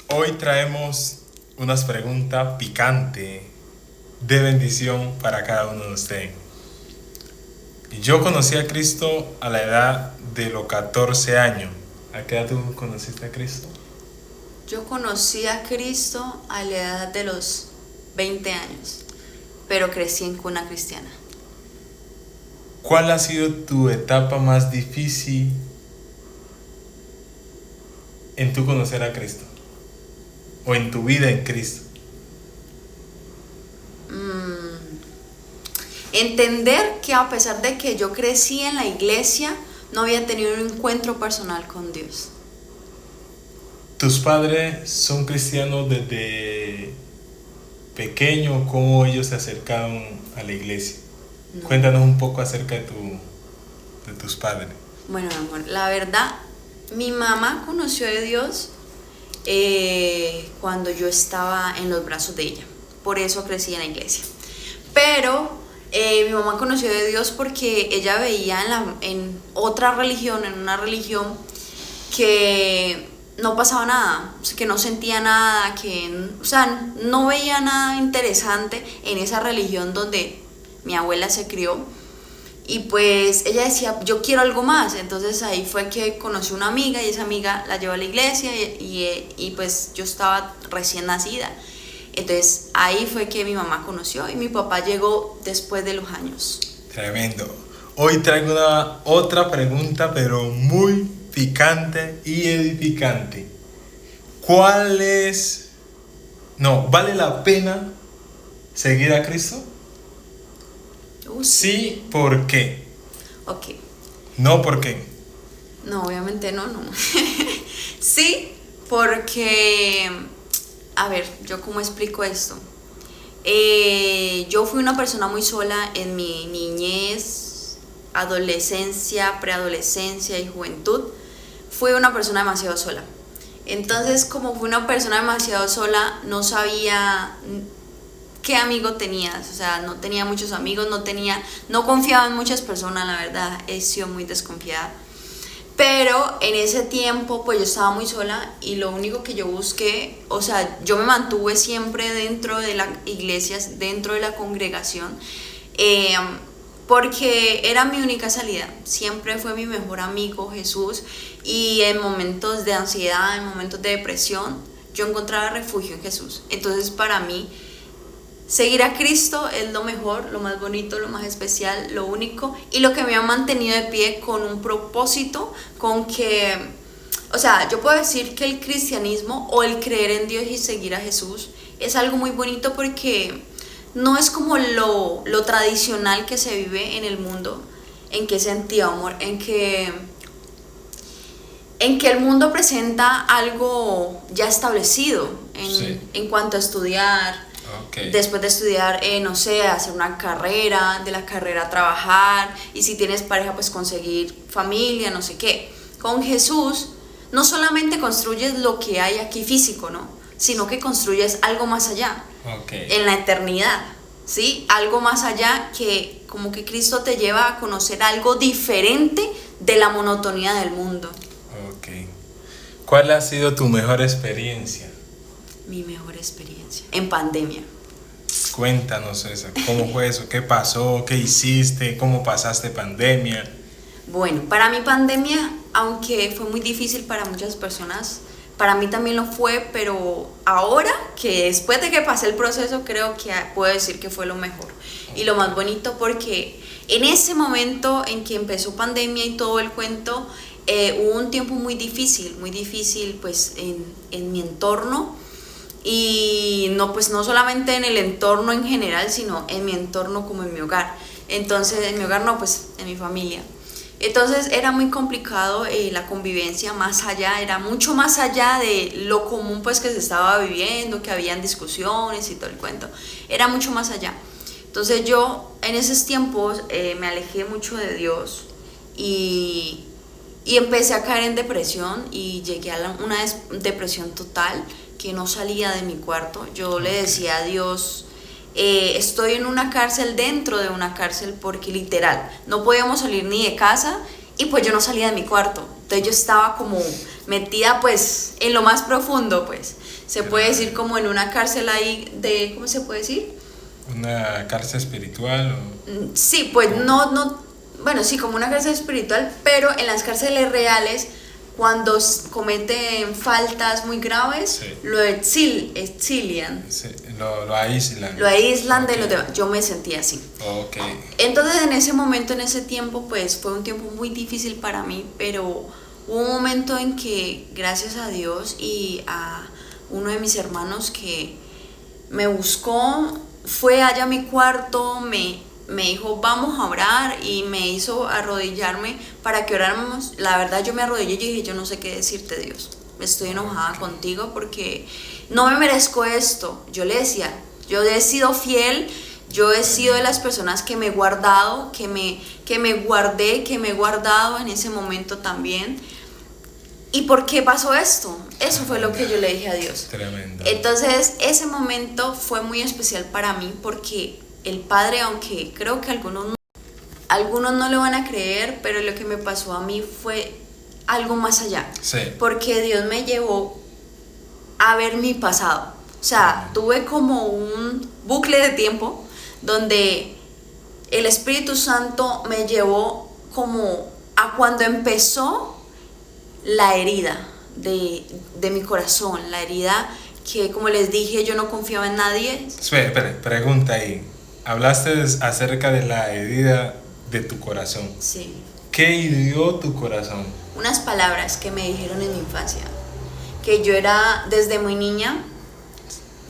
Hoy traemos unas preguntas picantes de bendición para cada uno de ustedes. Yo conocí a Cristo a la edad de los 14 años. ¿A qué edad tú conociste a Cristo? Yo conocí a Cristo a la edad de los 20 años, pero crecí en cuna cristiana. ¿Cuál ha sido tu etapa más difícil en tu conocer a Cristo? ¿O en tu vida en Cristo? Entender que a pesar de que yo crecí en la iglesia, no había tenido un encuentro personal con Dios. ¿Tus padres son cristianos desde pequeño? ¿Cómo ellos se acercaron a la iglesia? No. Cuéntanos un poco acerca de tus padres. Bueno, mi amor, la verdad, mi mamá conoció de Dios cuando yo estaba en los brazos de ella. Por eso crecí en la iglesia. Pero mi mamá conoció de Dios porque ella veía en otra religión, en una religión que no pasaba nada, que no sentía nada, no veía nada interesante en esa religión donde mi abuela se crió. Y pues ella decía, yo quiero algo más. Entonces ahí fue que conocí una amiga y esa amiga la llevó a la iglesia y pues yo estaba recién nacida. Entonces ahí fue que mi mamá conoció y mi papá llegó después de los años. Tremendo. Hoy traigo otra pregunta, pero muy picante y edificante. ¿Vale la pena seguir a Cristo? Sí, ¿por qué? Ok. No, ¿por qué? No, obviamente no. Sí, porque, a ver, ¿yo cómo explico esto? Yo fui una persona muy sola en mi niñez, adolescencia, preadolescencia y juventud. Fui una persona demasiado sola. Entonces, como fui una persona demasiado sola, no sabía qué amigo tenías, o sea, no tenía muchos amigos, no confiaba en muchas personas, la verdad, he sido muy desconfiada. Pero en ese tiempo, pues yo estaba muy sola y lo único que yo busqué, o sea, yo me mantuve siempre dentro de las iglesias, dentro de la congregación, porque era mi única salida. Siempre fue mi mejor amigo Jesús y en momentos de ansiedad, en momentos de depresión, yo encontraba refugio en Jesús. Entonces, para mí, seguir a Cristo es lo mejor, lo más bonito, lo más especial, lo único y lo que me ha mantenido de pie con un propósito, o sea, yo puedo decir que el cristianismo o el creer en Dios y seguir a Jesús es algo muy bonito porque no es como lo tradicional que se vive en el mundo. ¿En qué sentido, amor? En que el mundo presenta algo ya establecido en cuanto a estudiar. Okay. Después de estudiar, no sé, hacer una carrera, de la carrera trabajar, y si tienes pareja, pues conseguir familia, no sé qué. Con Jesús no solamente construyes lo que hay aquí físico, ¿no? Sino que construyes algo más allá, en la eternidad, ¿sí? Algo más allá que como que Cristo te lleva a conocer algo diferente de la monotonía del mundo. Okay. ¿Cuál ha sido tu mejor experiencia? Mi mejor experiencia en pandemia. Cuéntanos eso. ¿Cómo fue eso? ¿Qué pasó? ¿Qué hiciste? ¿Cómo pasaste pandemia? Bueno, para mí pandemia, aunque fue muy difícil para muchas personas, para mí también lo fue, pero ahora que después de que pasé el proceso, creo que puedo decir que fue lo mejor y lo más bonito, porque en ese momento en que empezó pandemia y todo el cuento, hubo un tiempo muy difícil pues en mi entorno. Y no, pues no solamente en el entorno en general, sino en mi entorno como en mi hogar. Entonces, en mi hogar no, pues en mi familia. Entonces era muy complicado la convivencia más allá, era mucho más allá de lo común pues que se estaba viviendo, que habían discusiones y todo el cuento. Era mucho más allá. Entonces yo en esos tiempos me alejé mucho de Dios y empecé a caer en depresión y llegué a una depresión total, que no salía de mi cuarto. Yo le decía a Dios, estoy en una cárcel dentro de una cárcel, porque literal no podíamos salir ni de casa y pues yo no salía de mi cuarto. Entonces yo estaba como metida pues en lo más profundo, pues Se puede decir como en una cárcel ahí de, ¿cómo se puede decir? ¿Una cárcel espiritual o...? Sí, pues no, bueno, sí, como una cárcel espiritual, pero en las cárceles reales, cuando cometen faltas muy graves, Sí. lo exilian. Sí, lo aíslan. Lo aíslan de Ok. los demás. Yo me sentía así. Ok. Entonces en ese momento, en ese tiempo, pues fue un tiempo muy difícil para mí, pero hubo un momento en que, gracias a Dios y a uno de mis hermanos que me buscó, fue allá a mi cuarto, me dijo vamos a orar y me hizo arrodillarme para que oráramos. La verdad yo me arrodillé y dije, yo no sé qué decirte, Dios, estoy enojada contigo porque no me merezco esto. Yo le decía, yo he sido fiel, yo he sido de las personas que me he guardado, que me guardé, que me he guardado en ese momento también. ¿Y por qué pasó esto? Eso fue lo que yo le dije a Dios. Tremendo. Entonces, ese momento fue muy especial para mí porque el Padre, aunque creo que algunos no lo van a creer, pero lo que me pasó a mí fue algo más allá. Sí. Porque Dios me llevó a ver mi pasado. O sea, tuve como un bucle de tiempo donde el Espíritu Santo me llevó como a cuando empezó la herida de mi corazón, la herida que, como les dije, yo no confiaba en nadie. Espera, pregunta ahí. Hablaste acerca de la herida de tu corazón. Sí. ¿Qué hirió tu corazón? Unas palabras que me dijeron en mi infancia, que yo era desde muy niña,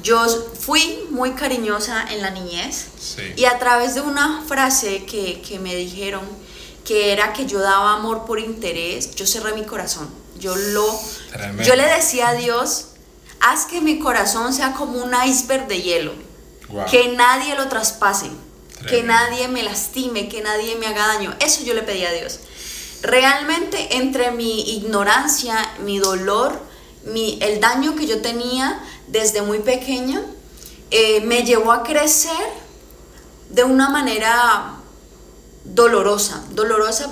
yo fui muy cariñosa en la niñez. Sí. Y a través de una frase que me dijeron, que era que yo daba amor por interés, yo cerré mi corazón. Yo le decía a Dios, haz que mi corazón sea como un iceberg de hielo. Wow. Que nadie lo traspase, Tremendo. que nadie me lastime, que nadie me haga daño. Eso yo le pedí a Dios. Realmente, entre mi ignorancia, mi dolor, el daño que yo tenía desde muy pequeña, me llevó a crecer de una manera dolorosa,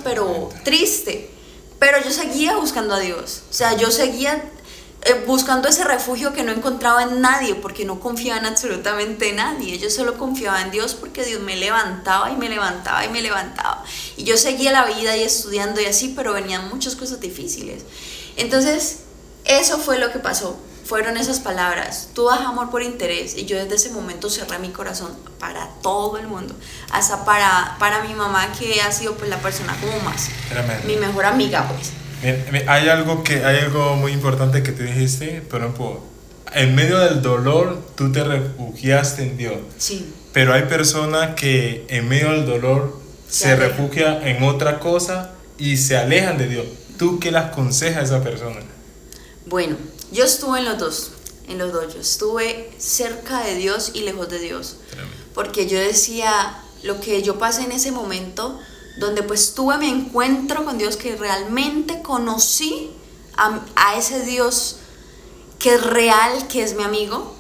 pero triste. Pero yo seguía buscando a Dios. O sea, yo seguía buscando ese refugio que no encontraba en nadie, porque no confiaba en absolutamente nadie. Yo solo confiaba en Dios porque Dios me levantaba y me levantaba y me levantaba. Y yo seguía la vida y estudiando y así, pero venían muchas cosas difíciles. Entonces, eso fue lo que pasó. Fueron esas palabras, tú das amor por interés. Y yo desde ese momento cerré mi corazón para todo el mundo, hasta para mi mamá, que ha sido pues la persona como más, Tremendo. mi mejor amiga pues. Hay algo muy importante que tú dijiste, por ejemplo, en medio del dolor tú te refugiaste en Dios. Sí. Pero hay personas que en medio del dolor se refugian en otra cosa y se alejan de Dios. ¿Tú qué le aconsejas a esa persona? Bueno, yo estuve en los dos, yo estuve cerca de Dios y lejos de Dios. Tremendo. Porque yo decía, lo que yo pasé en ese momento, donde pues tuve mi encuentro con Dios, que realmente conocí a ese Dios que es real, que es mi amigo.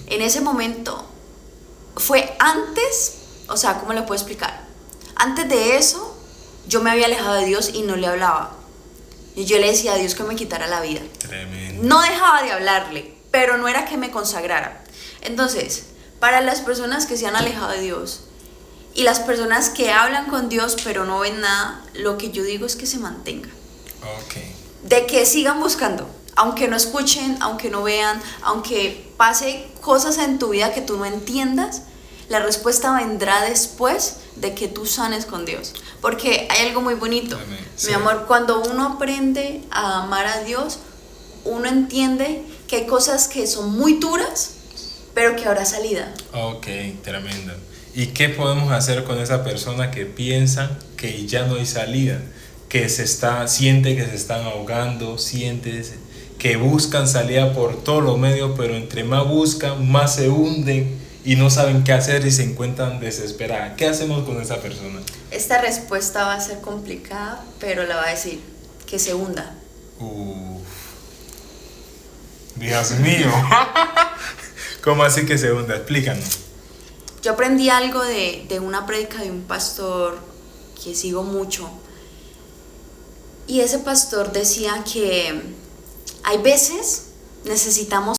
En ese momento fue antes, o sea, ¿cómo le puedo explicar? Antes de eso, yo me había alejado de Dios y no le hablaba. Y yo le decía a Dios que me quitara la vida. Tremendo. No dejaba de hablarle, pero no era que me consagrara. Entonces, para las personas que se han alejado de Dios y las personas que hablan con Dios pero no ven nada, lo que yo digo es que se mantengan. Okay. De que sigan buscando, aunque no escuchen, aunque no vean, aunque pase cosas en tu vida que tú no entiendas, la respuesta vendrá después de que tú sanes con Dios. Porque hay algo muy bonito, Sí. mi amor, cuando uno aprende a amar a Dios, uno entiende que hay cosas que son muy duras, pero que habrá salida. Ok, tremendo. ¿Y qué podemos hacer con esa persona que piensa que ya no hay salida? Que siente que se están ahogando, siente que buscan salida por todos los medios, pero entre más buscan, más se hunden y no saben qué hacer y se encuentran desesperadas. ¿Qué hacemos con esa persona? Esta respuesta va a ser complicada, pero la va a decir, que se hunda. Dios mío. ¿Cómo así que se hunda? Explícanos. Yo aprendí algo de una prédica de un pastor que sigo mucho. Y ese pastor decía que hay veces necesitamos